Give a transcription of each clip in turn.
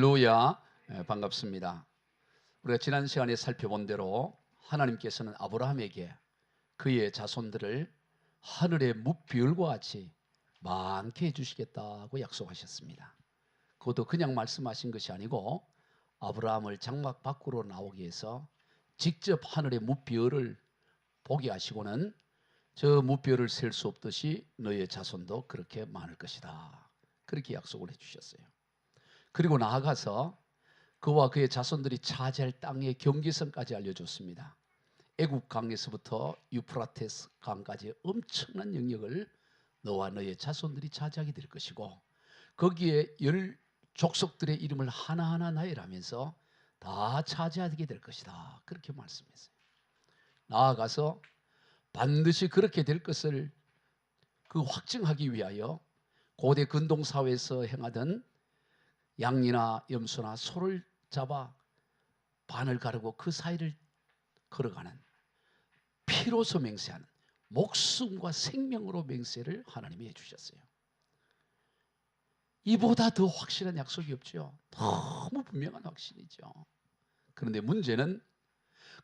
할렐루야. 반갑습니다. 우리가 지난 시간에 살펴본 대로 하나님께서는 아브라함에게 그의 자손들을 하늘의 뭇별과 같이 많게 해주시겠다고 약속하셨습니다. 그것도 그냥 말씀하신 것이 아니고 아브라함을 장막 밖으로 나오기 위해서 직접 하늘의 뭇별을 보게 하시고는 저 뭇별을 셀 수 없듯이 너의 자손도 그렇게 많을 것이다, 그렇게 약속을 해주셨어요. 그리고 나아가서 그와 그의 자손들이 차지할 땅의 경계선까지 알려줬습니다. 애굽 강에서부터 유프라테스 강까지 엄청난 영역을 너와 너의 자손들이 차지하게 될 것이고, 거기에 열 족속들의 이름을 하나하나 나열하면서 다 차지하게 될 것이다, 그렇게 말씀했어요. 나아가서 반드시 그렇게 될 것을 확증하기 위하여 고대 근동사회에서 행하던 양이나 염소나 소를 잡아 반을 가르고 그 사이를 걸어가는, 피로서 맹세하는, 목숨과 생명으로 맹세를 하나님이 해주셨어요. 이보다 더 확실한 약속이 없죠. 너무 분명한 확신이죠. 그런데 문제는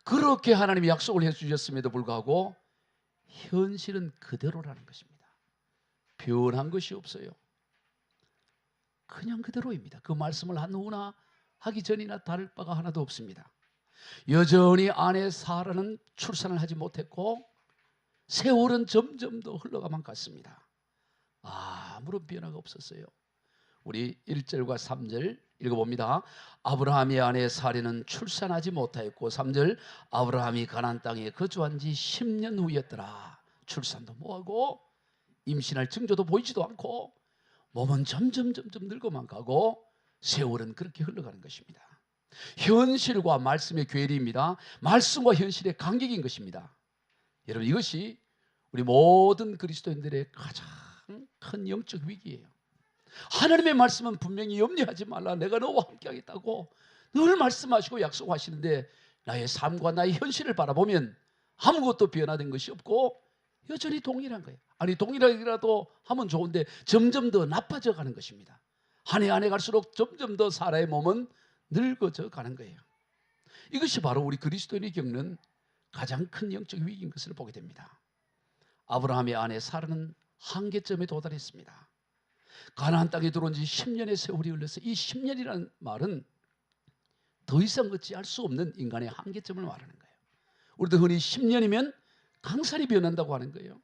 그렇게 하나님이 약속을 해주셨음에도 불구하고 현실은 그대로라는 것입니다. 변한 것이 없어요. 그냥 그대로입니다. 그 말씀을 누구나 하기 전이나 다를 바가 하나도 없습니다. 여전히 아내 사라는 출산을 하지 못했고 세월은 점점 더 흘러가만 갔습니다. 아무런 변화가 없었어요. 우리 1절과 3절 읽어봅니다. 아브라함의 아내 사라는 출산하지 못하였고, 3절 아브라함이 가나안 땅에 거주한 지 10년 후였더라. 출산도 뭐하고 임신할 징조도 보이지도 않고 몸은 점점 늙어만 가고 세월은 그렇게 흘러가는 것입니다. 현실과 말씀의 괴리입니다. 말씀과 현실의 간격인 것입니다. 여러분, 이것이 우리 모든 그리스도인들의 가장 큰 영적 위기예요. 하나님의 말씀은 분명히 염려하지 말라, 내가 너와 함께 하겠다고 늘 말씀하시고 약속하시는데, 나의 삶과 나의 현실을 바라보면 아무것도 변화된 것이 없고 여전히 동일한 거예요. 아니, 동일하기라도 하면 좋은데 점점 더 나빠져 가는 것입니다. 한 해 갈수록 점점 더 사람의 몸은 늙어져 가는 거예요. 이것이 바로 우리 그리스도인이 겪는 가장 큰 영적 위기인 것을 보게 됩니다. 아브라함의 아내 사라는 한계점에 도달했습니다. 가나안 땅에 들어온 지 10년의 세월이 흘러서 이 10년이라는 말은 더 이상 어찌할 수 없는 인간의 한계점을 말하는 거예요. 우리도 흔히 10년이면 강산이 변한다고 하는 거예요.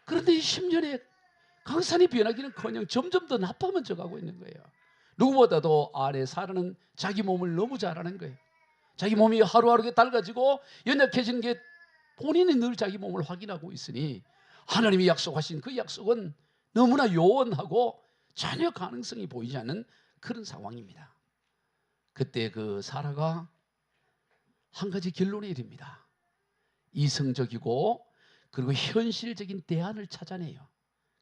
그런데 이 10년에 강산이 변하기는커녕 점점 더 나빠져 가고 있는 거예요. 누구보다도 아내 사라는 자기 몸을 너무 잘 아는 거예요. 자기 몸이 하루하루 달라지고 연약해지는 게 본인이 늘 자기 몸을 확인하고 있으니 하나님이 약속하신 그 약속은 너무나 요원하고 전혀 가능성이 보이지 않는 그런 상황입니다. 그때 그 사라가 한 가지 결론에 이릅니다. 이성적이고 그리고 현실적인 대안을 찾아내요.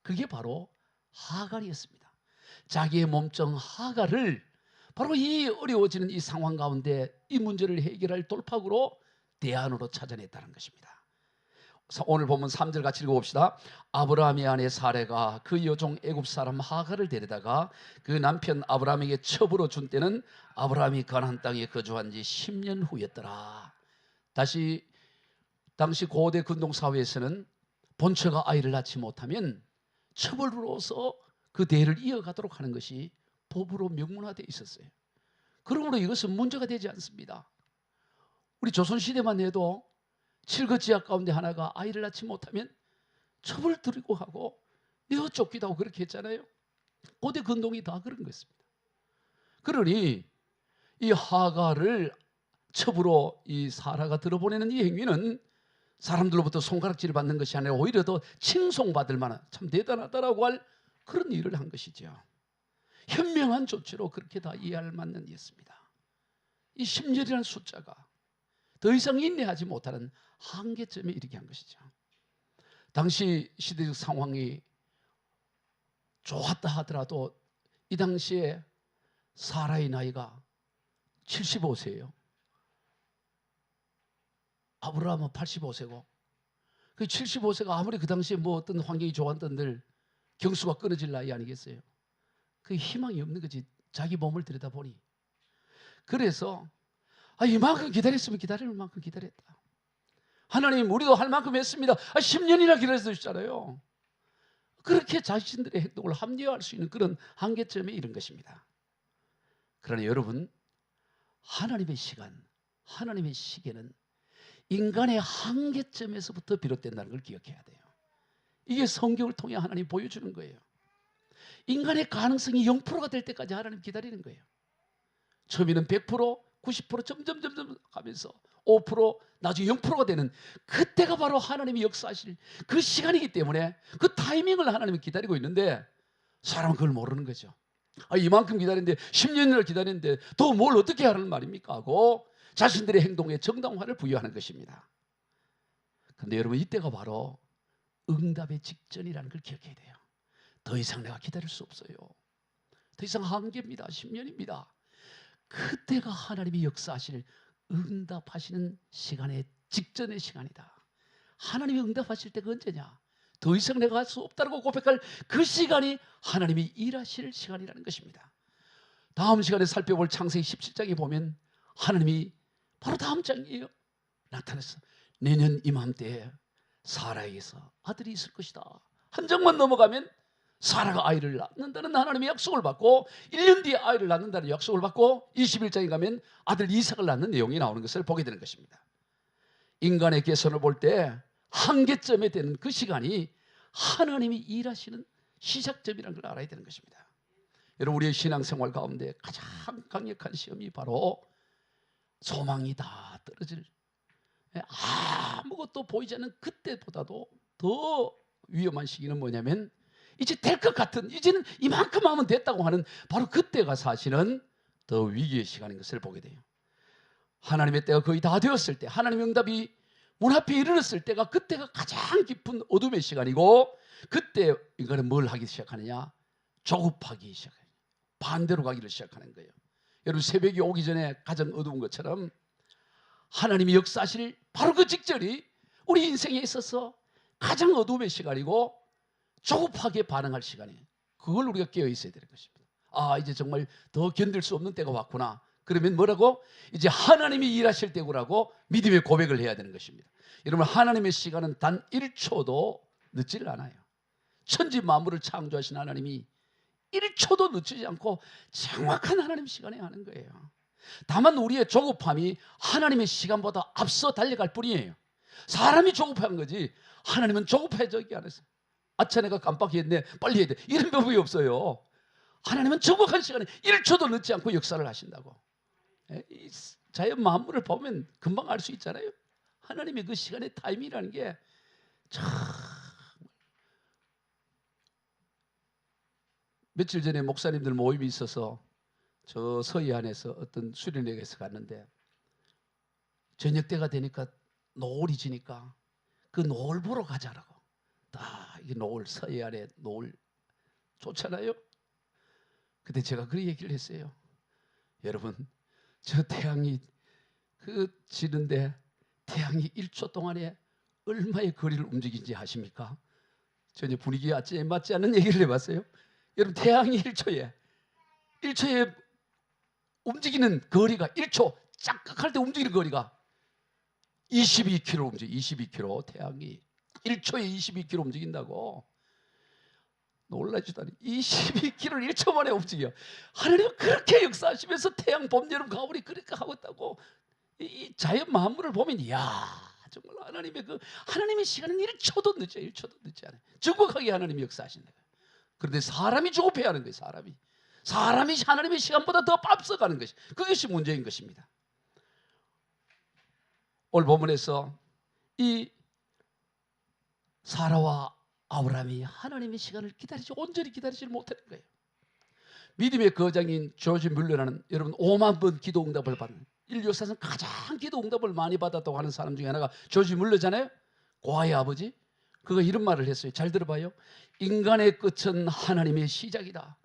그게 바로 하갈이었습니다. 자기의 몸종 하갈을 바로 이 어려워지는 이 상황 가운데 이 문제를 해결할 돌파구로, 대안으로 찾아냈다는 것입니다. 오늘 보면 3절 같이 읽어봅시다. 아브라함의 아내 사레가 그 여종 애굽 사람 하갈을 데려다가 그 남편 아브라함에게 첩으로 준 때는 아브라함이 가나안 땅에 거주한 지 10년 후였더라. 당시 고대 근동사회에서는 본처가 아이를 낳지 못하면 첩으로서 그 대를 이어가도록 하는 것이 법으로 명문화되어 있었어요. 그러므로 이것은 문제가 되지 않습니다. 우리 조선시대만 해도 칠거지약 가운데 하나가 아이를 낳지 못하면 첩을 들이고 하고 내어 쫓기도 하고 그렇게 했잖아요. 고대 근동이 다 그런 것입니다. 그러니 이 하갈을 첩으로 이 사라가 들어보내는 이 행위는 사람들로부터 손가락질을 받는 것이 아니라 오히려 더 칭송받을 만한, 참 대단하다라고 할 그런 일을 한 것이죠. 현명한 조치로 그렇게 다 이해할 만한 일이었습니다. 이 10년이라는 숫자가 더 이상 인내하지 못하는 한계점에 이르게 한 것이죠. 당시 시대적 상황이 좋았다 하더라도 이 당시에 사라의 나이가 75세예요. 아브라함은 85세고, 그 75세가 아무리 그 당시에 뭐 어떤 환경이 좋았던들 경수가 끊어질 나이 아니겠어요? 그 희망이 없는 거지. 자기 몸을 들여다보니. 그래서 이만큼 기다렸으면 기다릴 만큼 기다렸다. 하나님, 우리도 할 만큼 했습니다. 10년이나 기다렸잖아요. 그렇게 자신들의 행동을 합리화할 수 있는 그런 한계점에 이른 것입니다. 그러나 여러분, 하나님의 시간, 하나님의 시계는 인간의 한계점에서부터 비롯된다는 걸 기억해야 돼요. 이게 성경을 통해 하나님 보여주는 거예요. 인간의 가능성이 0%가 될 때까지 하나님 기다리는 거예요. 처음에는 100%, 90% 점점 가면서 5%, 나중에 0%가 되는 그때가 바로 하나님이 역사하실 그 시간이기 때문에 그 타이밍을 하나님이 기다리고 있는데 사람은 그걸 모르는 거죠. 이만큼 기다렸는데 10년을 기다렸는데 더 뭘 어떻게 하라는 말입니까? 하고 자신들의 행동에 정당화를 부여하는 것입니다. 그런데 여러분, 이때가 바로 응답의 직전이라는 걸 기억해야 돼요. 더 이상 내가 기다릴 수 없어요. 더 이상 한계입니다. 10년입니다. 그때가 하나님이 역사하실 응답하시는 시간의 직전의 시간이다. 하나님이 응답하실 때가 언제냐? 더 이상 내가 할 수 없다고 고백할 그 시간이 하나님이 일하실 시간이라는 것입니다. 다음 시간에 살펴볼 창세기 17장에 보면 하나님이 바로 다음 장이에요. 나타났어. 내년 이맘때에 사라에게서 아들이 있을 것이다. 한 장만 넘어가면 사라가 아이를 낳는다는 하나님의 약속을 받고 1년 뒤에 아이를 낳는다는 약속을 받고 21장에 가면 아들 이삭을 낳는 내용이 나오는 것을 보게 되는 것입니다. 인간의 개선을 볼 때 한계점에 되는 그 시간이 하나님이 일하시는 시작점이라는 걸 알아야 되는 것입니다. 여러분, 우리의 신앙생활 가운데 가장 강력한 시험이 바로 소망이 다 떨어질, 아무것도 보이지 않는 그때보다도 더 위험한 시기는 뭐냐면 이제 될 것 같은, 이제는 이만큼 하면 됐다고 하는 바로 그때가 사실은 더 위기의 시간인 것을 보게 돼요. 하나님의 때가 거의 다 되었을 때, 하나님의 응답이 문 앞에 이르렀을 때가 그때가 가장 깊은 어둠의 시간이고, 그때 인간은 뭘 하기 시작하느냐? 조급하기 시작해요. 반대로 가기를 시작하는 거예요. 여러분, 새벽이 오기 전에 가장 어두운 것처럼 하나님이 역사하실 바로 그 직전이 우리 인생에 있어서 가장 어둠의 시간이고 조급하게 반응할 시간이에요. 그걸 우리가 깨어 있어야 되는 것입니다. 이제 정말 더 견딜 수 없는 때가 왔구나. 그러면 뭐라고? 이제 하나님이 일하실 때구라고 믿음의 고백을 해야 되는 것입니다. 여러분, 하나님의 시간은 단 1초도 늦지를 않아요. 천지 만물을 창조하신 하나님이 1초도 늦추지 않고 정확한 하나님 시간에 하는 거예요. 다만 우리의 조급함이 하나님의 시간보다 앞서 달려갈 뿐이에요. 사람이 조급한 거지 하나님은 조급해지지 않았어요. 내가 깜빡했네, 빨리 해야 돼, 이런 법이 없어요. 하나님은 정확한 시간에 1초도 늦지 않고 역사를 하신다고. 이 자연 만물을 보면 금방 알 수 있잖아요. 하나님의 그 시간의 타이밍이라는 게 참. 며칠 전에 목사님들 모임이 있어서 저 서해안에서 어떤 수련회에서 갔는데 저녁 때가 되니까 노을이 지니까 그 노을 보러 가자라고. 이 노을, 서해안에 노을 좋잖아요. 근데 제가 그 얘기를 했어요. 여러분, 저 태양이 지는데 태양이 1초 동안에 얼마의 거리를 움직이는지 아십니까? 전혀 분위기에 맞지 않는 얘기를 해봤어요. 여러분, 태양이 1초에 움직이는 거리가 1초 짝깍할 때 움직이는 거리가 22km 움직여. 22km. 태양이 1초에 22km 움직인다고. 놀라지다니. 22km를 1초 만에 움직여. 하나님은 그렇게 역사하시면서 태양, 봄, 여름, 가을이 그렇게 하고 있다고. 이 자연 만물을 보면 정말 하나님의 시간은 1초도 늦지 1초도 늦지 않아요. 정확하게 하나님이 역사하신다. 그런데 사람이 조급해야 하는 거예요. 사람이 하나님의 시간보다 더 앞서가는 것이, 그것이 문제인 것입니다. 오늘 본문에서 이 사라와 아브라함이 하나님의 시간을 온전히 기다리지 못하는 거예요. 믿음의 거장인 조지 뮬러라는, 여러분, 5만 번 기도 응답을 받은, 인류 역사상 가장 기도 응답을 많이 받았다고 하는 사람 중에 하나가 조지 뮬러잖아요. 고아의 아버지. 그가 이런 말을 했어요. 잘 들어봐요. 인간의 끝은 하나님의 시작이다.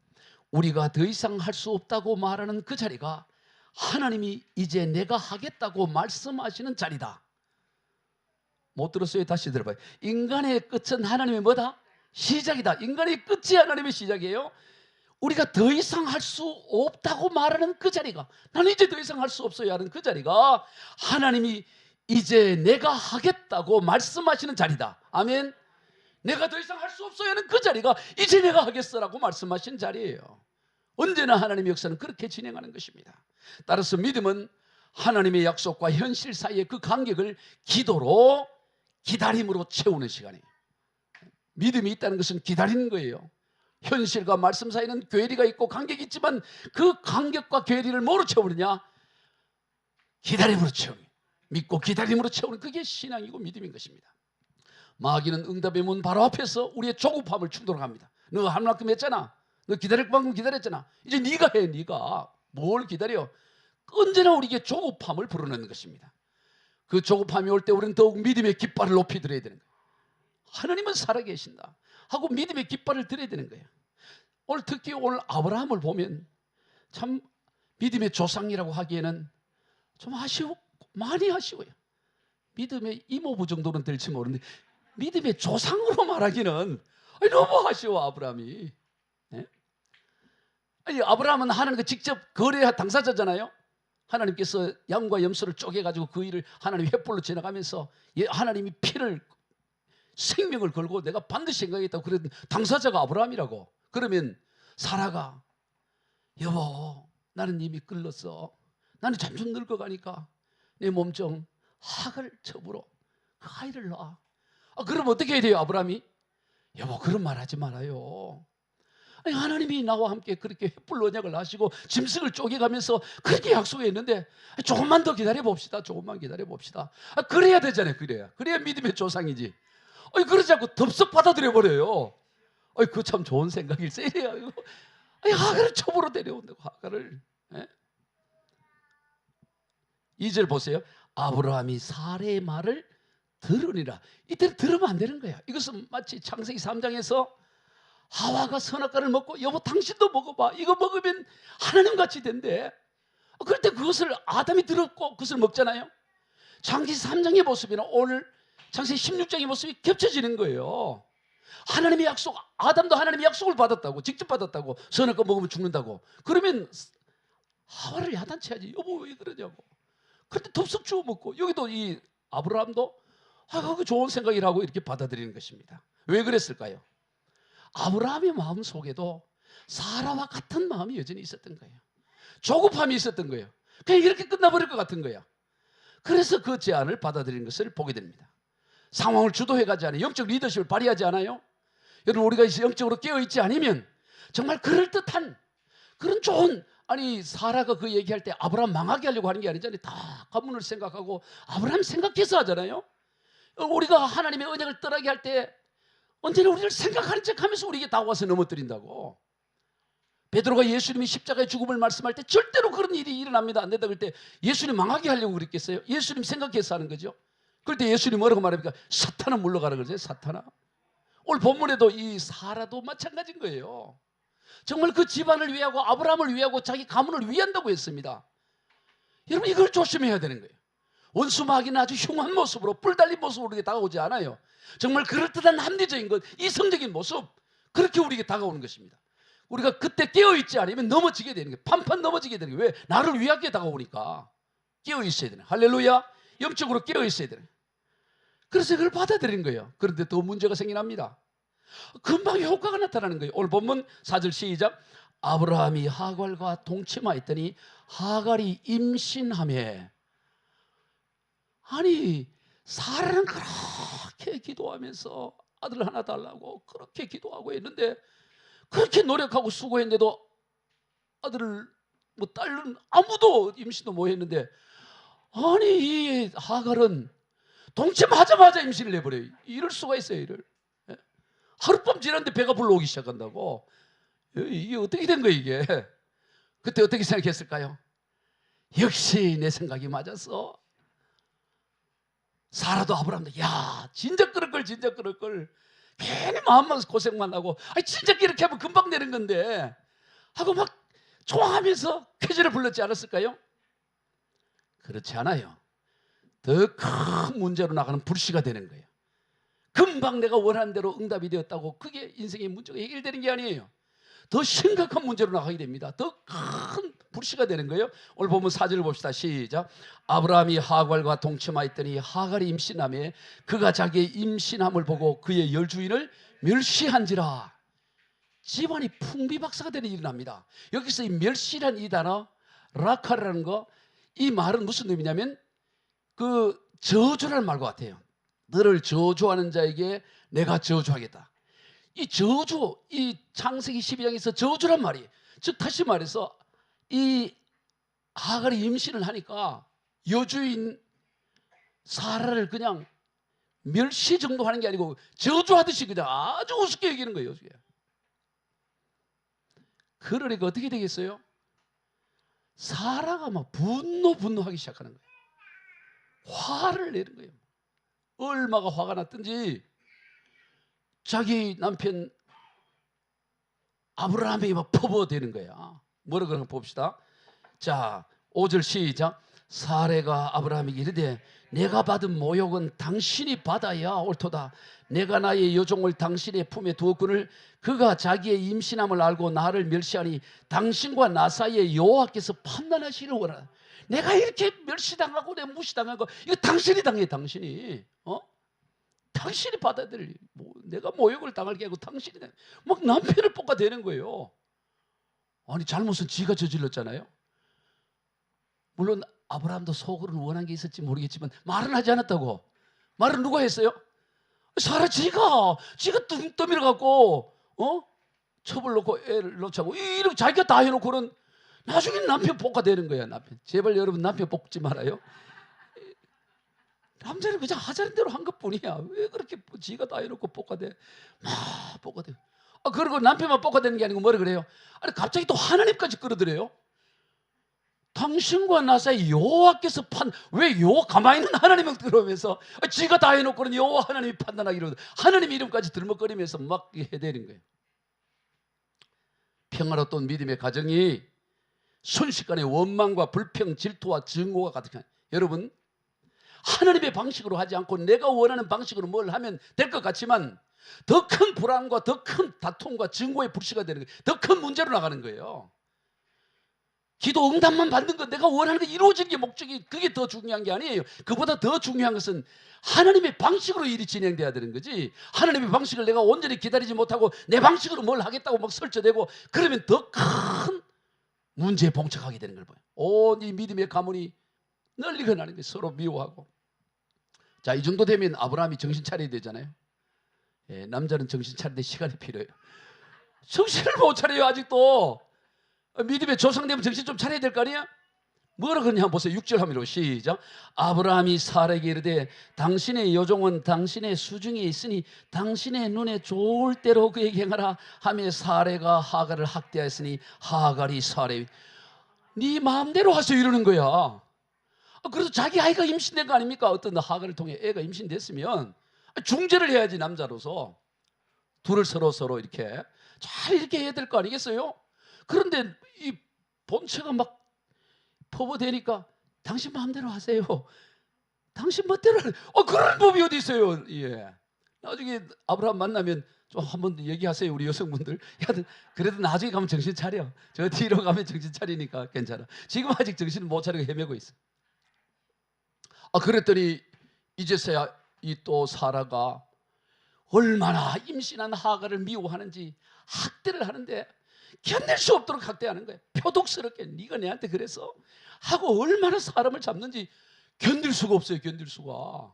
우리가 더 이상 할 수 없다고 말하는 그 자리가 하나님이 이제 내가 하겠다고 말씀하시는 자리다. 못 들었어요? 다시 들어봐요. 인간의 끝은 하나님의 뭐다? 시작이다. 인간의 끝이 하나님의 시작이에요. 우리가 더 이상 할 수 없다고 말하는 그 자리가, 나는 이제 더 이상 할 수 없어요 하는 그 자리가 하나님이 이제 내가 하겠다고 말씀하시는 자리다. 아멘. 내가 더 이상 할 수 없어요 하는 그 자리가 이제 내가 하겠어라고 말씀하신 자리예요. 언제나 하나님의 역사는 그렇게 진행하는 것입니다. 따라서 믿음은 하나님의 약속과 현실 사이의 그 간격을 기도로, 기다림으로 채우는 시간이에요. 믿음이 있다는 것은 기다리는 거예요. 현실과 말씀 사이는 괴리가 있고 간격이 있지만 그 간격과 괴리를 뭐로 채우느냐? 기다림으로 채우는, 믿고 기다림으로 채우는, 그게 신앙이고 믿음인 것입니다. 마귀는 응답의 문 바로 앞에서 우리의 조급함을 충돌합니다. 너 할 만큼 했잖아. 너 기다릴 만큼 기다렸잖아. 이제 네가 해. 네가 뭘 기다려? 언제나 우리에게 조급함을 불어넣는 것입니다. 그 조급함이 올 때 우리는 더욱 믿음의 깃발을 높이 들어야 되는 거예요. 하나님은 살아계신다 하고 믿음의 깃발을 들어야 되는 거예요. 오늘 특히 오늘 아브라함을 보면 참 믿음의 조상이라고 하기에는 좀 아쉬워, 많이 아쉬워요. 믿음의 이모부 정도는 될지 모르는데 믿음의 조상으로 말하기는 너무 아쉬워. 아브라함이. 네? 아니, 아브라함은 하나님과 직접 거래 당사자잖아요. 하나님께서 양과 염소를 쪼개가지고 그 일을 하나님 횃불로 지나가면서 하나님이 피를, 생명을 걸고 내가 반드시 행하겠다고 그랬던 당사자가 아브라함이라고. 그러면 사라가 여보 나는 이미 끌렀어. 나는 점점 늙어가니까 내 몸 좀 하갈 첩으로 그 아이를 낳아. 그럼 어떻게 해야 돼요? 아브라함이 여보 그런 말 하지 말아요. 아니, 하나님이 나와 함께 그렇게 횃불 언약을 하시고 짐승을 쪼개가면서 그렇게 약속했는데 조금만 더 기다려 봅시다. 조금만 기다려 봅시다. 그래야 되잖아요. 그래야 믿음의 조상이지. 그러지 않고 덥석 받아들여 버려요. 그 참 좋은 생각일세. 이래요. 하갈을 첩으로 데려온다고. 하갈을. 2절 보세요. 아브라함이 사라의 말을 들으니라. 이때 들으면 안 되는 거야. 이것은 마치 창세기 3장에서 하와가 선악과를 먹고 여보 당신도 먹어봐. 이거 먹으면 하나님같이 된대. 그럴 때 그것을 아담이 들었고 그것을 먹잖아요. 창세기 3장의 모습이나 오늘 창세기 16장의 모습이 겹쳐지는 거예요. 하나님의 약속, 아담도 하나님의 약속을 받았다고, 직접 받았다고. 선악과 먹으면 죽는다고. 그러면 하와를 야단쳐야지. 여보 왜 그러냐고. 그런데 덥석 주워 먹고, 여기도 이 아브라함도 그거 좋은 생각이라고 이렇게 받아들이는 것입니다. 왜 그랬을까요? 아브라함의 마음 속에도 사라와 같은 마음이 여전히 있었던 거예요. 조급함이 있었던 거예요. 그냥 이렇게 끝나버릴 것 같은 거야. 그래서 그 제안을 받아들이는 것을 보게 됩니다. 상황을 주도해가지 않아요. 영적 리더십을 발휘하지 않아요. 여러분 우리가 영적으로 깨어있지 않으면 정말 그럴듯한 그런 좋은, 아니 사라가 그 얘기할 때 아브라함 망하게 하려고 하는 게 아니잖아요. 다 가문을 생각하고 아브라함 생각해서 하잖아요. 우리가 하나님의 언약을 떠나게 할 때 언제나 우리를 생각하는 척하면서 우리에게 다가와서 넘어뜨린다고. 베드로가 예수님이 십자가의 죽음을 말씀할 때 절대로 그런 일이 일어납니다 안 된다 그럴 때 예수님 망하게 하려고 그랬겠어요? 예수님 생각해서 하는 거죠. 그럴 때 예수님 뭐라고 말합니까? 사탄아 물러가라 그러세요. 사탄아. 오늘 본문에도 이 사라도 마찬가지인 거예요. 정말 그 집안을 위하고 아브라함을 위하고 자기 가문을 위한다고 했습니다. 여러분 이걸 조심해야 되는 거예요. 원수 마귀는 아주 흉한 모습으로, 뿔 달린 모습으로 우리에게 다가오지 않아요. 정말 그럴듯한 합리적인 것, 이성적인 모습, 그렇게 우리에게 다가오는 것입니다. 우리가 그때 깨어있지 않으면 넘어지게 되는 거예요. 판판 넘어지게 되는 거예요. 왜? 나를 위하게 다가오니까 깨어있어야 되는 거예요. 할렐루야. 영적으로 깨어있어야 되는 거예요. 그래서 그걸 받아들인 거예요. 그런데 또 문제가 생겨납니다. 금방 효과가 나타나는 거예요. 오늘 본문 4절 시작. 아브라함이 하갈과 동침하였더니 하갈이 임신하며. 아니 사라는 그렇게 기도하면서 아들 하나 달라고 그렇게 기도하고 했는데, 그렇게 노력하고 수고했는데도 아들을 딸은 아무도 임신도 못 했는데, 아니 이 하갈은 동침하자마자 임신을 해버려요. 이럴 수가 있어요. 이를 하룻밤 지났는데 배가 불러오기 시작한다고. 이게 어떻게 된 거예요 이게. 그때 어떻게 생각했을까요? 역시 내 생각이 맞았어. 사라도 아브라함도 야 진짜 그럴 걸, 진짜 그럴 걸. 괜히 마음만 고생만 하고, 아니 진짜 이렇게 하면 금방 되는 건데 하고 막 좋아하면서 쾌재를 불렀지 않았을까요? 그렇지 않아요. 더 큰 문제로 나가는 불씨가 되는 거예요. 금방 내가 원하는 대로 응답이 되었다고 그게 인생의 문제가 해결되는 게 아니에요. 더 심각한 문제로 나가게 됩니다. 더 큰 불씨가 되는 거예요. 오늘 보면 4절을 봅시다. 시작. 아브라함이 하갈과 동침하였더니 하갈이 임신하며 그가 자기의 임신함을 보고 그의 열주인을 멸시한지라. 집안이 풍비박사가 되는 일이 납니다. 여기서 이 멸시란 이 단어 라카라는 거, 이 말은 무슨 의미냐면 그 저주라는 말과 같아요. 너를 저주하는 자에게 내가 저주하겠다. 이 저주, 이 창세기 12장에서 저주란 말이, 즉 다시 말해서 이 하갈이 임신을 하니까 여주인 사라를 그냥 멸시 정도 하는 게 아니고 저주하듯이 그냥 아주 우습게 여기는 거예요. 그러니까 어떻게 되겠어요? 사라가 막 분노하기 시작하는 거예요. 화를 내는 거예요. 얼마가 화가 났든지 자기 남편 아브라함에게 막 퍼부어대는 거야. 뭐라 그러나 봅시다. 자, 5절 시작. 사레가 아브라함에게 이르되 내가 받은 모욕은 당신이 받아야 옳도다. 내가 나의 여종을 당신의 품에 두었거늘 그가 자기의 임신함을 알고 나를 멸시하니 당신과 나 사이에 여호와께서 판단하시기를 원하라. 내가 이렇게 멸시당하고 내가 무시당한 거 이거 당신이 당해. 당신이 당신이 받아야 될 내가 모욕을 당할 게 아니고 당신이 막 남편을 볶아대는 거예요. 아니 잘못은 지가 저질렀잖아요. 물론 아브라함도 속으로는 원한 게 있을지 모르겠지만 말은 하지 않았다고. 말은 누가 했어요? 사라 지가 뚱떠미를 갖고 첩을 놓고 애를 놓자고 이렇게 자기가 다 해놓고는 나중에 남편 볶아대는 거야. 남편 제발 여러분 남편 볶지 말아요. 남자는 그냥 하자는 대로 한 것뿐이야. 왜 그렇게 지가 다 해놓고 볶아대? 막 볶아대. 그리고 남편만 볶아대는 게 아니고 뭐라 그래요? 아니 갑자기 또 하나님까지 끌어들여요. 당신과 나 사이 여호와께서 왜 가만히 있는 하나님을 들어오면서 지가 다 해놓고는 여호와 하나님이 판단하기로 하나님 이름까지 들먹거리면서 막 해대는 거예요. 평화로운 믿음의 가정이 순식간에 원망과 불평, 질투와 증오가 가득한 여러분 하나님의 방식으로 하지 않고 내가 원하는 방식으로 뭘 하면 될 것 같지만 더 큰 불안과 더 큰 다툼과 증오의 불씨가 되는 거예요. 더 큰 문제로 나가는 거예요. 기도 응답만 받는 것, 내가 원하는 게 이루어지는 게 목적이 그게 더 중요한 게 아니에요. 그보다 더 중요한 것은 하나님의 방식으로 일이 진행돼야 되는 거지. 하나님의 방식을 내가 온전히 기다리지 못하고 내 방식으로 뭘 하겠다고 막 설쳐대고 그러면 더 큰 문제에 봉착하게 되는 걸 봐요. 온 이 믿음의 가문이 널리가 나는 게 서로 미워하고. 자, 이 정도 되면 아브라함이 정신 차려야 되잖아요. 남자는 정신 차리는데 시간이 필요해요. 정신을 못 차려요 아직도. 믿음의 조상되면 정신 좀 차려야 될 거 아니야? 뭐라 그러냐 한번 보세요. 6절 하미로 시작. 아브라함이 사라에게 이르되 당신의 여종은 당신의 수중에 있으니 당신의 눈에 좋을 대로 그에게 행하라 하며 사레가 하갈을 학대하였으니 하갈이 사레 네 마음대로 하세요 이러는 거야. 그래서 자기 아이가 임신된 거 아닙니까? 어떤 하갈을 통해 애가 임신됐으면 중재를 해야지 남자로서 둘을 서로 이렇게 잘 이렇게 해야 될 거 아니겠어요? 그런데 이 본체가 막 퍼부대니까 당신 마음대로 하세요. 당신 멋대로 그런 법이 어디 있어요? 예. 나중에 아브라함 만나면 좀 한번 얘기하세요 우리 여성분들. 그래도 나중에 가면 정신 차려. 저 뒤로 가면 정신 차리니까 괜찮아. 지금 아직 정신을 못 차리고 헤매고 있어. 그랬더니 이제서야 이 또 사라가 얼마나 임신한 하갈을 미워하는지 학대를 하는데 견딜 수 없도록 학대하는 거예요. 표독스럽게 네가 내한테 그래서 하고 얼마나 사람을 잡는지 견딜 수가 없어요. 견딜 수가.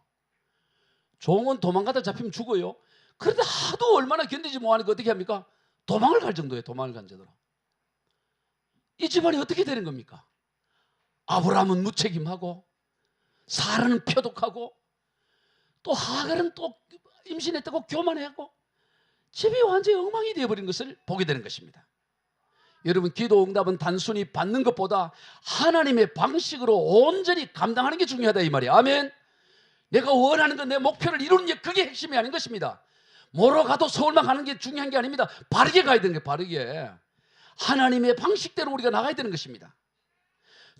종은 도망가다 잡히면 죽어요. 그런데 하도 얼마나 견디지 못하니까 어떻게 합니까? 도망을 갈 정도예요. 도망을 간 정도로. 이 집안이 어떻게 되는 겁니까? 아브라함은 무책임하고 사라는 표독하고 또 하갈은 또 임신했다고 교만해하고 집이 완전히 엉망이 되어버린 것을 보게 되는 것입니다. 여러분 기도 응답은 단순히 받는 것보다 하나님의 방식으로 온전히 감당하는 게 중요하다 이 말이에요. 아멘. 내가 원하는 건 내 목표를 이루는 게 그게 핵심이 아닌 것입니다. 뭐로 가도 서울만 가는 게 중요한 게 아닙니다. 바르게 가야 되는 게 바르게 하나님의 방식대로 우리가 나가야 되는 것입니다.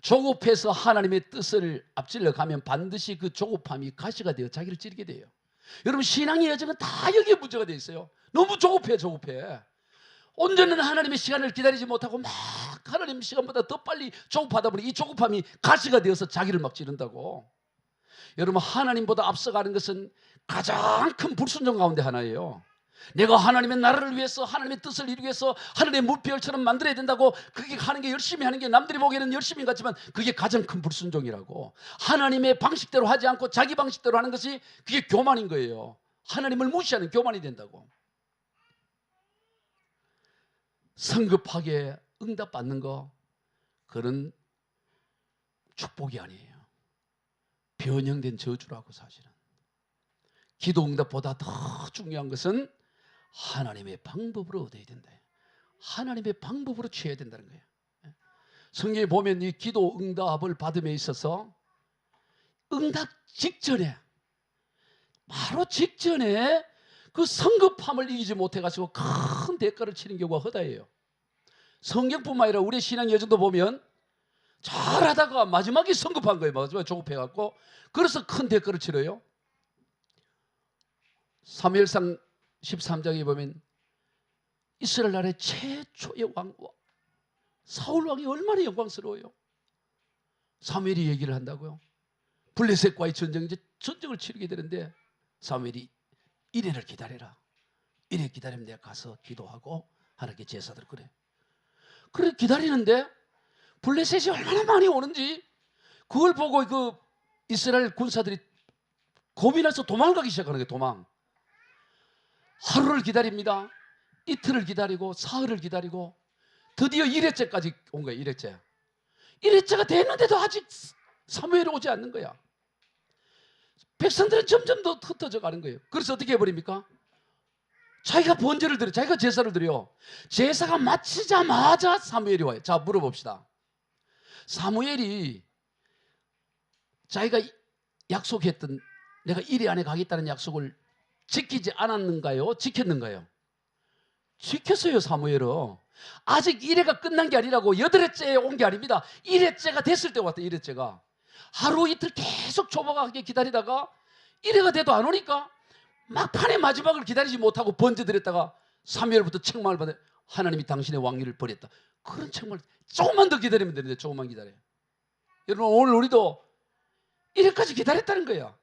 조급해서 하나님의 뜻을 앞질러 가면 반드시 그 조급함이 가시가 되어 자기를 찌르게 돼요. 여러분 신앙의 여정은 다 여기에 문제가 되어 있어요. 너무 조급해. 온전한 하나님의 시간을 기다리지 못하고 막 하나님 시간보다 더 빨리 조급하다 보니 이 조급함이 가시가 되어서 자기를 막 찌른다고. 여러분, 하나님보다 앞서가는 것은 가장 큰 불순종 가운데 하나예요. 내가 하나님의 나라를 위해서 하나님의 뜻을 이루기 위해서 하늘의 무별처럼 만들어야 된다고 그렇게 하는 게, 열심히 하는 게 남들이 보기에는 열심히 같지만 그게 가장 큰 불순종이라고. 하나님의 방식대로 하지 않고 자기 방식대로 하는 것이 그게 교만인 거예요. 하나님을 무시하는 교만이 된다고. 성급하게 응답받는 거, 그런 축복이 아니에요. 변형된 저주라고. 사실은 기도 응답보다 더 중요한 것은 하나님의 방법으로 얻어야 된다. 하나님의 방법으로 취해야 된다는 거예요. 성경에 보면 이 기도 응답을 받음에 있어서 응답 직전에, 바로 직전에 그 성급함을 이기지 못해가지고 큰 대가를 치는 경우가 허다해요. 성경뿐만 아니라 우리 신앙 여정도 보면 잘하다가 마지막에 성급한 거예요. 마지막에 조급해갖고. 그래서 큰 대가를 치러요. 사무엘상 13장에 보면 이스라엘 나라의 최초의 왕 사울 왕이 얼마나 영광스러워요. 사무엘이 얘기를 한다고요. 블레셋과의 전쟁을 치르게 되는데 사무엘이 이래를 기다려라. 이래 기다리면 내가 가서 기도하고 하나님께 제사들을 그래 기다리는데 블레셋이 얼마나 많이 오는지 그걸 보고 그 이스라엘 군사들이 겁이 나서 도망가기 시작하는 거예요. 도망. 하루를 기다립니다. 이틀을 기다리고 사흘을 기다리고 드디어 1회째까지 온 거예요. 1회째. 1회째가 됐는데도 아직 사무엘이 오지 않는 거야. 백성들은 점점 더 흩어져 가는 거예요. 그래서 어떻게 해버립니까? 자기가 번제를 드려, 자기가 제사를 드려. 제사가 마치자마자 사무엘이 와요. 자, 물어봅시다. 사무엘이 자기가 약속했던, 내가 1회 안에 가겠다는 약속을 지키지 않았는가요? 지켰는가요? 지켰어요. 사무엘은 아직 1회가 끝난 게 아니라고. 8회째에 온 게 아닙니다. 1회째가 됐을 때 왔다. 1회째가 하루 이틀 계속 조바하게 기다리다가 1회가 돼도 안 오니까 막판에 마지막을 기다리지 못하고 번제 드렸다가 사무엘부터 책망을 받아. 하나님이 당신의 왕위를 버렸다. 그런 책망을. 조금만 더 기다리면 되는데 조금만 기다려요. 여러분, 오늘 우리도 1회까지 기다렸다는 거야.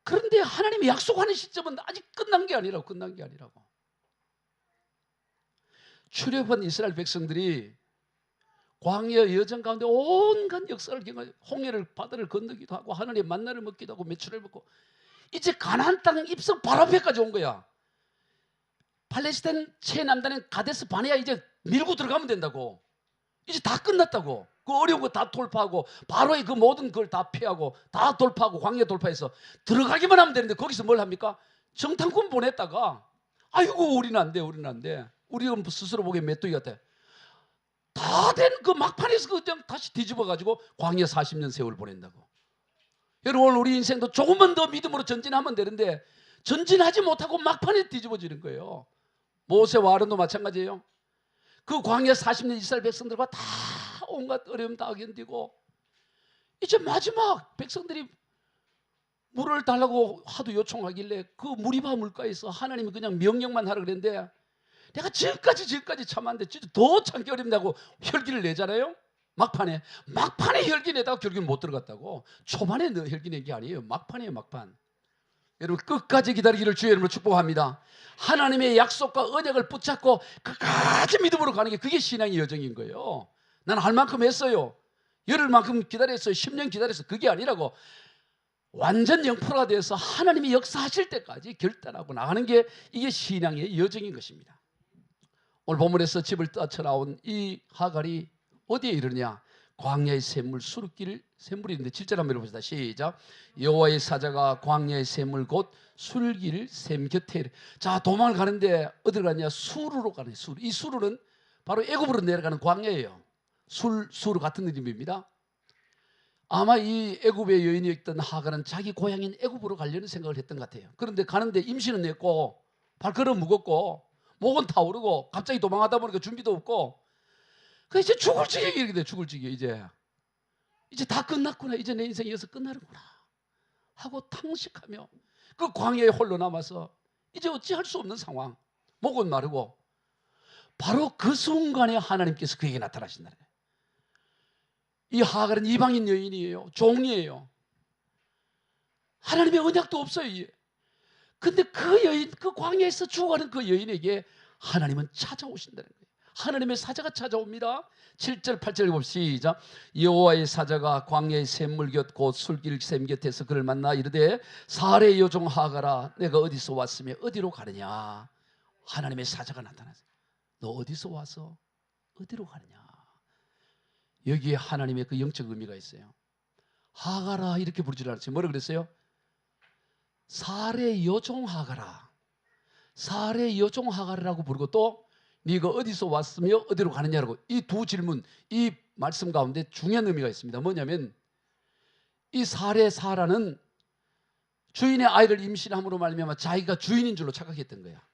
그런데 하나님이 약속하는 시점은 아직 끝난 게 아니라고. 끝난 게 아니라고. 출애굽한 이스라엘 백성들이 광야 여정 가운데 온갖 역사를 경험하고 홍해를 바다를 건너기도 하고 하늘의 만나를 먹기도 하고 메추를 먹고 이제 가나안 땅 입성 바로 앞에까지 온 거야. 팔레스타인 최남단인 가데스 바네아 이제 밀고 들어가면 된다고. 이제 다 끝났다고. 그 어려운 거 다 돌파하고 바로의 그 모든 걸 다 피하고 다 돌파하고 광야 돌파해서 들어가기만 하면 되는데 거기서 뭘 합니까? 정탐꾼 보냈다가 아이고 우리는 안 돼, 우리는 안 돼. 우리는 스스로 보기엔 메뚜기 같아. 다 된 그 막판에서 그냥 다시 뒤집어가지고 광야 40년 세월 보낸다고. 여러분, 우리 인생도 조금만 더 믿음으로 전진하면 되는데 전진하지 못하고 막판에 뒤집어지는 거예요. 모세와 아론도 마찬가지예요. 그 광야 40년 이스라엘 백성들과 다 온갖 어려움 다 견디고 이제 마지막 백성들이 물을 달라고 하도 요청하길래 그 무리바 물가에서 하나님이 그냥 명령만 하라 그랬는데 내가 지금까지 참았는데 진짜 더 참기 어렵다고 혈기를 내잖아요. 막판에 혈기 내다가 결국은 못 들어갔다고. 초반에 혈기 낸 게 아니에요. 막판이에요. 막판. 여러분, 끝까지 기다리기를 주의 이름으로 축복합니다. 하나님의 약속과 언약을 붙잡고 끝까지 믿음으로 가는 게 그게 신앙의 여정인 거예요. 난 할 만큼 했어요. 열흘만큼 기다렸어요. 10년 기다렸어요. 그게 아니라고. 완전 0%가 돼서 하나님이 역사하실 때까지 결단하고 나가는 게 이게 신앙의 여정인 것입니다. 오늘 본문에서 집을 떠쳐나온 이 하갈이 어디에 이르냐? 광야의 샘물 수르길 샘물이 있는데 7절 한번 읽어봅시다. 시작. 여호와의 사자가 광야의 샘물 곧 술길 샘 곁에 이르. 자, 도망을 가는데 어디로 가냐? 수르로 가네. 수르. 이 수르는 바로 애굽으로 내려가는 광야예요. 수르 같은 이름입니다. 아마 이 애굽의 여인이었던 하갈은 자기 고향인 애굽으로 가려는 생각을 했던 것 같아요. 그런데 가는데 임신은 했고 발걸음 무겁고 목은 타오르고 갑자기 도망하다 보니까 준비도 없고 그 이제 죽을 지경이 이렇게 돼. 죽을 지경. 이제 다 끝났구나. 이제 내 인생이 여기서 끝나는구나 하고 탕식하며 그 광야에 홀로 남아서 이제 어찌할 수 없는 상황. 목은 마르고 바로 그 순간에 하나님께서 그에게 나타나신다는 거예요. 이 하갈은 이방인 여인이에요. 종이에요. 하나님의 언약도 없어요. 근데 그 여인, 그 광야에서 죽어가는 그 여인에게 하나님은 찾아오신다는 거예요. 하나님의 사자가 찾아옵니다. 7절 8절 봅시다. 시작. 여호와의 사자가 광야의 샘물 곁 곧 술길 샘 곁에서 그를 만나 이르되 사레 여종 하갈아 내가 어디서 왔으며 어디로 가느냐. 하나님의 사자가 나타났어요. 너 어디서 와서 어디로 가느냐. 여기에 하나님의 그 영적 의미가 있어요. 하갈아 이렇게 부르지 않았어요. 뭐라 그랬어요? 사레 여종 하갈아. 사레 여종 하갈이라고 부르고 또 네가 어디서 왔으며 어디로 가느냐라고. 이 두 질문, 이 말씀 가운데 중요한 의미가 있습니다. 뭐냐면 이 사레 사라는 주인의 아이를 임신함으로 말미암아 자기가 주인인 줄로 착각했던 거야.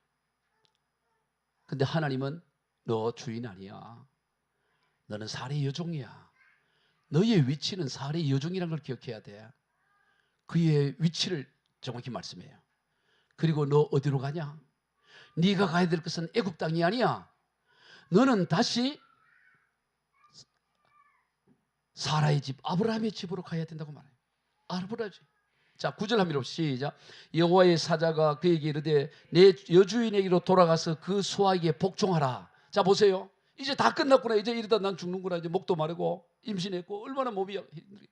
근데 하나님은 너 주인 아니야. 너는 사레 여종이야. 너의 위치는 사레 여종이라는 걸 기억해야 돼. 그의 위치를 정확히 말씀해요. 그리고 너 어디로 가냐? 네가 가야 될 것은 애굽 땅이 아니야. 너는 다시 사라의 집 아브라함의 집으로 가야 된다고 말해요. 아브라함 집. 자 9절 한번 시작. 여호와의 사자가 그에게 이르되 내 여주인에게로 돌아가서 그 수하에게 복종하라. 자 보세요. 이제 다 끝났구나. 이제 이러다 난 죽는구나. 이제 목도 마르고 임신했고 얼마나 몸이 힘들게.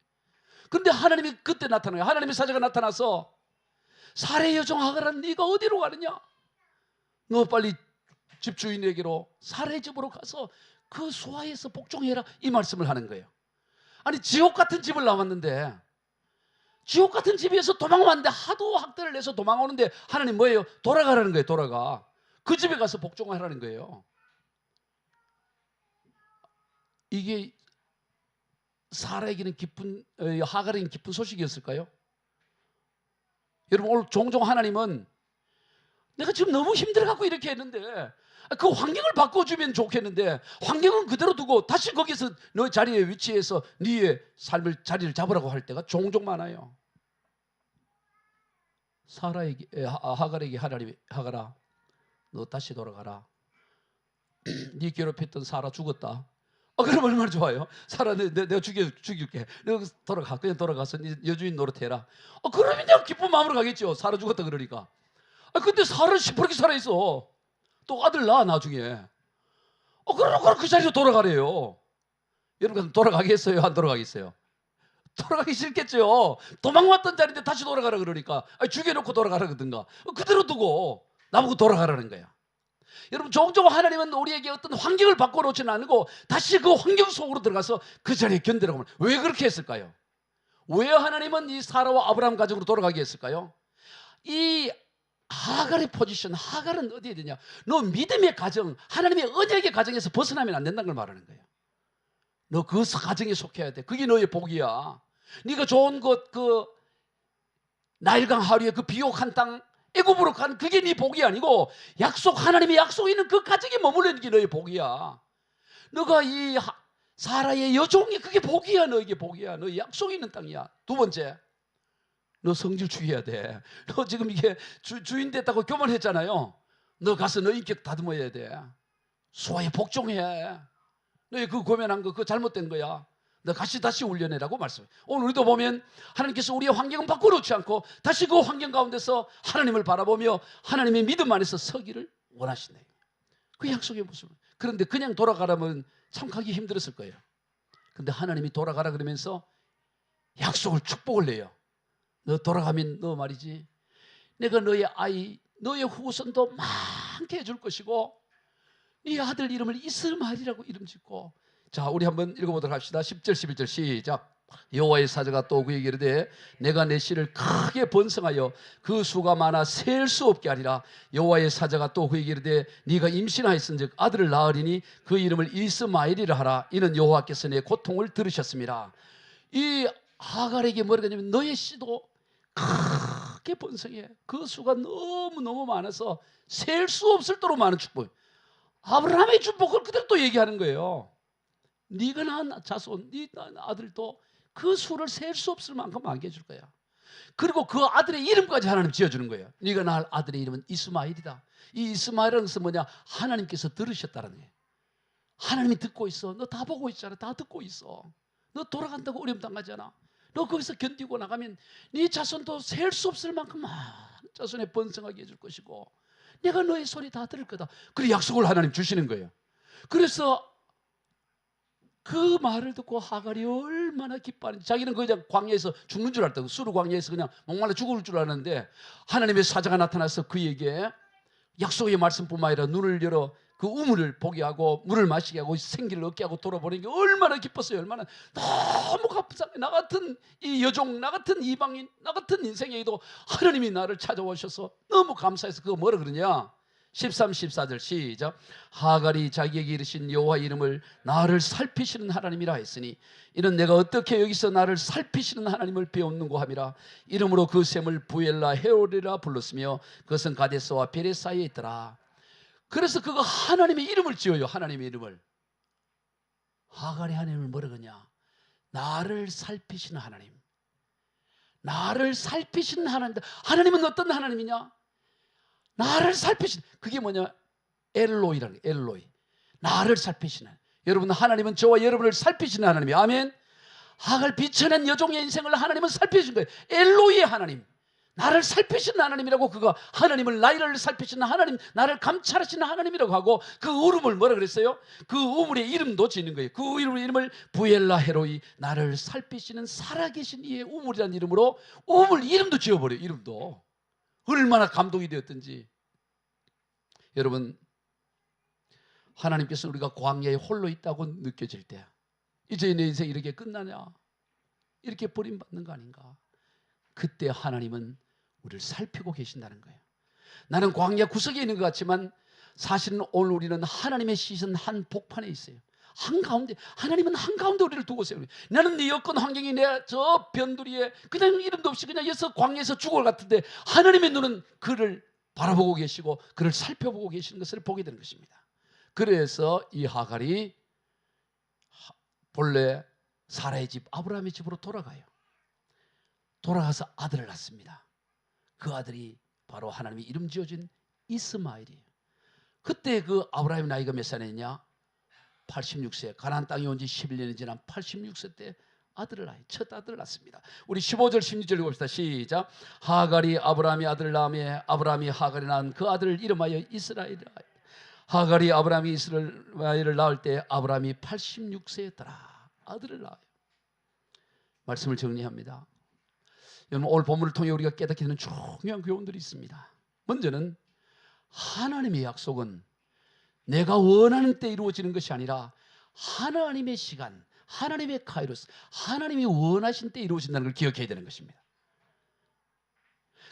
근데 하나님이 그때 나타나요. 하나님의 사자가 나타나서 사레 여종 하갈아 네가 어디로 가느냐? 너 빨리 집주인에게로 사레 집으로 가서 그 수하에서 복종해라. 이 말씀을 하는 거예요. 아니 지옥 같은 집을 나왔는데 지옥 같은 집에서 도망왔는데 하도 학대를 내서 도망오는데 하나님 뭐예요? 돌아가라는 거예요. 돌아가. 그 집에 가서 복종하라는 거예요. 이게 사라에게는 기쁜, 하갈에게는 기쁜 소식이었을까요? 여러분 오늘 종종 하나님은 내가 지금 너무 힘들어갖고 이렇게 했는데 그 환경을 바꿔주면 좋겠는데 환경은 그대로 두고 다시 거기서 너의 자리에 위치해서 네의 삶을 자리를 잡으라고 할 때가 종종 많아요. 사라에게 하갈에게 하나님이 하갈아 너 다시 돌아가라. 네 괴롭혔던 사라 죽었다. 그럼 얼마나 좋아요. 사라 내가 죽일게. 내가 돌아가. 그냥 돌아가서 네 여주인 노릇해라. 그러면 내가 기쁜 마음으로 가겠죠. 사라 죽었다 그러니까. 근데 사라 시퍼렇게 살아있어. 또 아들 낳아 나중에. 그럼 그 자리로 돌아가래요. 여러분 돌아가겠어요? 안 돌아가겠어요? 돌아가기 싫겠죠. 도망왔던 자리인데 다시 돌아가라 그러니까 죽여놓고 돌아가라든가 그대로 두고 나보고 돌아가라는 거야. 여러분 종종 하나님은 우리에게 어떤 환경을 바꿔놓지는 않고 다시 그 환경 속으로 들어가서 그 자리에 견디라고 합니다. 왜 그렇게 했을까요? 왜 하나님은 이 사라와 아브라함 가정으로 돌아가게 했을까요? 이 하갈의 포지션, 하갈은 어디에 되냐? 너 믿음의 가정, 하나님의 언약의 가정에서 벗어나면 안 된다는 걸 말하는 거예요. 너 그 가정에 속해야 돼. 그게 너의 복이야. 네가 좋은 곳, 그 나일강 하류의 그 비옥한 땅 애굽으로 간 그게 네 복이 아니고 약속, 하나님의 약속이 있는 그 가정에 머물러 있는 게 너의 복이야. 너가 이 사라의 여종이 그게 복이야. 너에게 복이야. 너의 약속이 있는 땅이야. 두 번째, 너 성질 주의해야 돼. 너 지금 이게 주인 됐다고 교만했잖아요. 너 가서 너 인격 다듬어야 돼. 수하에 복종해. 너의 그 고면한 거 그거 잘못된 거야. 너 다시 훈련해라고 말씀해요. 오늘 우리도 보면 하나님께서 우리의 환경은 바꿔놓지 않고 다시 그 환경 가운데서 하나님을 바라보며 하나님의 믿음 안에서 서기를 원하신다. 그 약속의 모습. 그런데 그냥 돌아가라면 참 가기 힘들었을 거예요. 근데 하나님이 돌아가라 그러면서 약속을 축복을 내요. 너 돌아가면 너 말이지 내가 너의 아이 너의 후손도 많게 해줄 것이고 네 아들 이름을 이스마엘이라고 이름 짓고. 자 우리 한번 읽어보도록 합시다. 10절 11절 시작. 여호와의 사자가 또 그에게 이르되 내가 내 씨를 크게 번성하여 그 수가 많아 셀 수 없게 하리라. 여호와의 사자가 또 그에게 이르되 네가 임신하였은즉 아들을 낳으리니 그 이름을 이스마엘이라 하라. 이는 여호와께서 내 고통을 들으셨습니다. 이 하갈에게 뭐라고 하냐면 너의 씨도 크게 번성해. 그 수가 너무너무 많아서 셀 수 없을 정도로 많은 축복. 아브라함의 축복을 그대로 또 얘기하는 거예요. 네가 낳은 자손, 네 낳은 아들도 그 수를 셀 수 없을 만큼 많게 해줄 거야. 그리고 그 아들의 이름까지 하나님 지어주는 거예요. 네가 낳을 아들의 이름은 이스마엘이다. 이 이스마엘은 뭐냐? 하나님께서 들으셨다는 거예요. 하나님이 듣고 있어. 너 다 보고 있잖아. 다 듣고 있어. 너 돌아간다고 어려움 당하잖아. 너 거기서 견디고 나가면 네 자손도 셀 수 없을 만큼 많은 자손에 번성하게 해줄 것이고 내가 너의 소리 다 들을 거다. 그래 약속을 하나님 주시는 거예요. 그래서 그 말을 듣고 하갈이 얼마나 기뻐하는지. 자기는 그냥 광야에서 죽는 줄 알았다고. 수르 광야에서 그냥 목말라 죽을 줄 알았는데 하나님의 사자가 나타나서 그에게 약속의 말씀뿐만 아니라 눈을 열어 그 우물을 보게 하고 물을 마시게 하고 생기를 얻게 하고 돌아보는 게 얼마나 기뻤어요. 얼마나 너무 감사해. 나 같은 이 여종, 나 같은 이방인, 나 같은 인생에도 하나님이 나를 찾아오셔서 너무 감사해서 그거 뭐라 그러냐? 13, 14절 시작. 하갈이 자기에게 이르신 여호와 이름을 나를 살피시는 하나님이라 했으니 이는 내가 어떻게 여기서 나를 살피시는 하나님을 배웠는고 함이라. 이름으로 그 샘을 부엘라 헤올이라 불렀으며 그것은 가데스와 베레 사이에 있더라. 그래서 그거 하나님의 이름을 지어요. 하나님의 이름을. 하갈이 하나님을 뭐라 그러냐? 나를 살피시는 하나님. 나를 살피시는 하나님. 하나님은 어떤 하나님이냐? 나를 살피시는. 그게 뭐냐? 엘로이라는 거예요. 엘로이. 나를 살피시는. 여러분, 하나님은 저와 여러분을 살피시는 하나님이에요. 아멘. 하갈 비천한 여종의 인생을 하나님은 살피신 거예요. 엘로이의 하나님. 나를 살피시는 하나님이라고. 그가 하나님을, 나를 살피시는 하나님, 나를 감찰하시는 하나님이라고 하고 그 우름을 뭐라 그랬어요? 그 우물의 이름도 지는 거예요. 그 이름을 부엘라 헤로이, 나를 살피시는 살아계신 이의 우물이라는 이름으로 우물 이름도 지어버려요. 이름도. 얼마나 감동이 되었든지. 여러분, 하나님께서 우리가 광야에 홀로 있다고 느껴질 때 이제 내 인생이 이렇게 끝나냐? 이렇게 버림받는 거 아닌가? 그때 하나님은 우리를 살피고 계신다는 거예요. 나는 광야 구석에 있는 것 같지만 사실은 오늘 우리는 하나님의 시선 한 복판에 있어요. 한가운데. 하나님은 한가운데 우리를 두고 있어요. 나는 네 여건 환경이 내 저 변두리에 그냥 이름도 없이 그냥 여기서 광야에서 죽을 같은데 하나님의 눈은 그를 바라보고 계시고 그를 살펴보고 계시는 것을 보게 되는 것입니다. 그래서 이 하갈이 본래 사라의 집 아브라함의 집으로 돌아가요. 돌아가서 아들을 낳습니다. 그 아들이 바로 하나님의 이름 지어준 이스마엘이에요. 그때 그 아브라함의 나이가 몇 살이냐? 86세. 가나안 땅에 온 지 11년이 지난 86세 때 아들을 낳아요. 첫 아들을 낳습니다. 우리 15절 16절 읽어봅시다. 시작. 하갈이 아브라함의 아들을 낳으며 아브라함이 하갈이 낳은 그 아들을 이름하여 이스라엘이라. 하갈이 아브라함이 이스라엘을 낳을 때 아브라함이 86세였더라. 아들을 낳아요. 말씀을 정리합니다. 여러분, 오늘 본문을 통해 우리가 깨닫게 되는 중요한 교훈들이 있습니다. 먼저는 하나님의 약속은 내가 원하는 때 이루어지는 것이 아니라 하나님의 시간, 하나님의 카이로스, 하나님이 원하신 때 이루어진다는 걸 기억해야 되는 것입니다.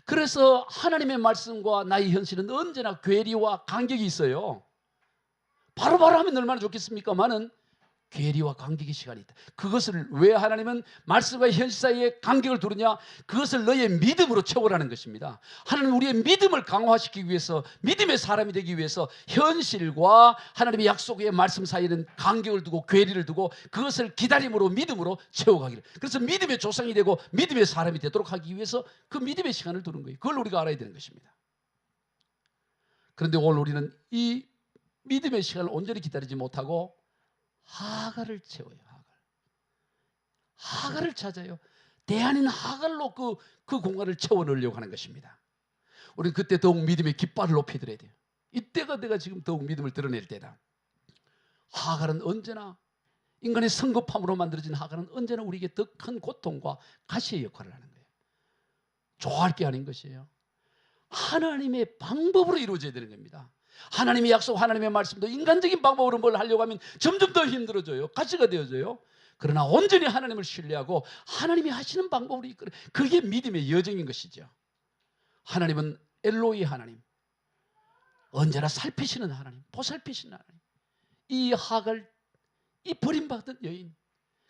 그래서 하나님의 말씀과 나의 현실은 언제나 괴리와 간격이 있어요. 바로바로 하면 얼마나 좋겠습니까마는 괴리와 간격의 시간이 있다. 그것을 왜 하나님은 말씀과 현실 사이에 간격을 두느냐? 그것을 너의 믿음으로 채우라는 것입니다. 하나님은 우리의 믿음을 강화시키기 위해서, 믿음의 사람이 되기 위해서 현실과 하나님의 약속의 말씀 사이에는 간격을 두고 괴리를 두고 그것을 기다림으로, 믿음으로 채워가기를. 그래서 믿음의 조상이 되고 믿음의 사람이 되도록 하기 위해서 그 믿음의 시간을 두는 거예요. 그걸 우리가 알아야 되는 것입니다. 그런데 오늘 우리는 이 믿음의 시간을 온전히 기다리지 못하고 하갈을 채워요. 하갈을 찾아요. 대안인 하갈로 그 공간을 채워 넣으려고 하는 것입니다. 우리는 그때 더욱 믿음의 깃발을 높여드려야 돼요. 이때가 내가 지금 더욱 믿음을 드러낼 때다. 하갈은 언제나, 인간의 성급함으로 만들어진 하갈은 언제나 우리에게 더 큰 고통과 가시의 역할을 하는 거예요. 좋아할 게 아닌 것이에요. 하나님의 방법으로 이루어져야 되는 겁니다. 하나님의 약속, 하나님의 말씀도 인간적인 방법으로 뭘 하려고 하면 점점 더 힘들어져요. 가시가 되어져요. 그러나 온전히 하나님을 신뢰하고 하나님이 하시는 방법으로 이끌어, 그게 믿음의 여정인 것이죠. 하나님은 엘로이 하나님, 언제나 살피시는 하나님, 보살피시는 하나님. 이 하갈, 이 버림받은 여인,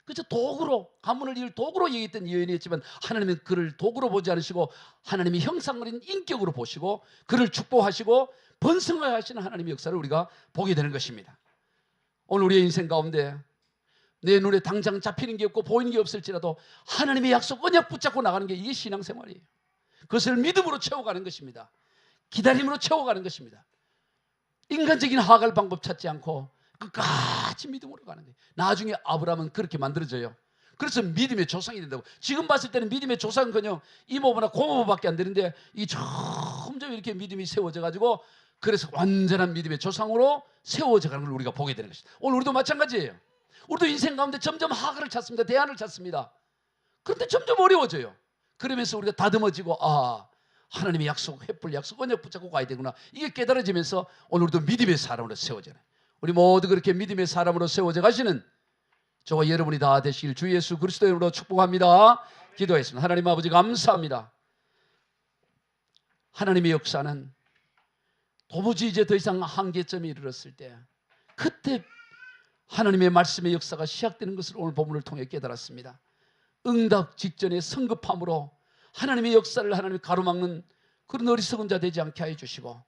그저 도구로, 가문을 이을 도구로 여겼던 여인이었지만 하나님은 그를 도구로 보지 않으시고 하나님이 형상어린 인격으로 보시고 그를 축복하시고 번성하시는 하나님의 역사를 우리가 보게 되는 것입니다. 오늘 우리의 인생 가운데 내 눈에 당장 잡히는 게 없고 보이는 게 없을지라도 하나님의 약속 언약 붙잡고 나가는 게 이게 신앙생활이에요. 그것을 믿음으로 채워가는 것입니다. 기다림으로 채워가는 것입니다. 인간적인 화갈 방법 찾지 않고 끝까지 믿음으로 가는 거예요. 나중에 아브라함은 그렇게 만들어져요. 그래서 믿음의 조상이 된다고. 지금 봤을 때는 믿음의 조상은커녕 이모부나 고모부밖에 안 되는데 이 점점 이렇게 믿음이 세워져 가지고 그래서 완전한 믿음의 조상으로 세워져 가는 걸 우리가 보게 되는 것입니다. 오늘 우리도 마찬가지예요. 우리도 인생 가운데 점점 하가를 찾습니다. 대안을 찾습니다. 그런데 점점 어려워져요. 그러면서 우리가 다듬어지고 하나님의 약속, 횃불 약속, 언약 붙잡고 가야 되구나. 이게 깨달아지면서 오늘 우리도 믿음의 사람으로 세워져요. 우리 모두 그렇게 믿음의 사람으로 세워져 가시는 저와 여러분이 다 되시길 주 예수 그리스도의 이름으로 축복합니다. 기도했습니다. 하나님 아버지 감사합니다. 하나님의 역사는 도무지 이제 더 이상 한계점에 이르렀을 때 그때 하나님의 말씀의 역사가 시작되는 것을 오늘 본문을 통해 깨달았습니다. 응답 직전에 성급함으로 하나님의 역사를 하나님이 가로막는 그런 어리석은 자 되지 않게 하여 주시고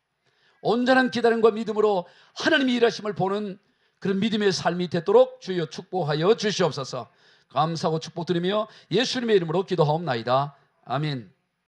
온전한 기다림과 믿음으로 하나님의 일하심을 보는 그런 믿음의 삶이 되도록 주여 축복하여 주시옵소서. 감사하고 축복드리며 예수님의 이름으로 기도하옵나이다. 아멘.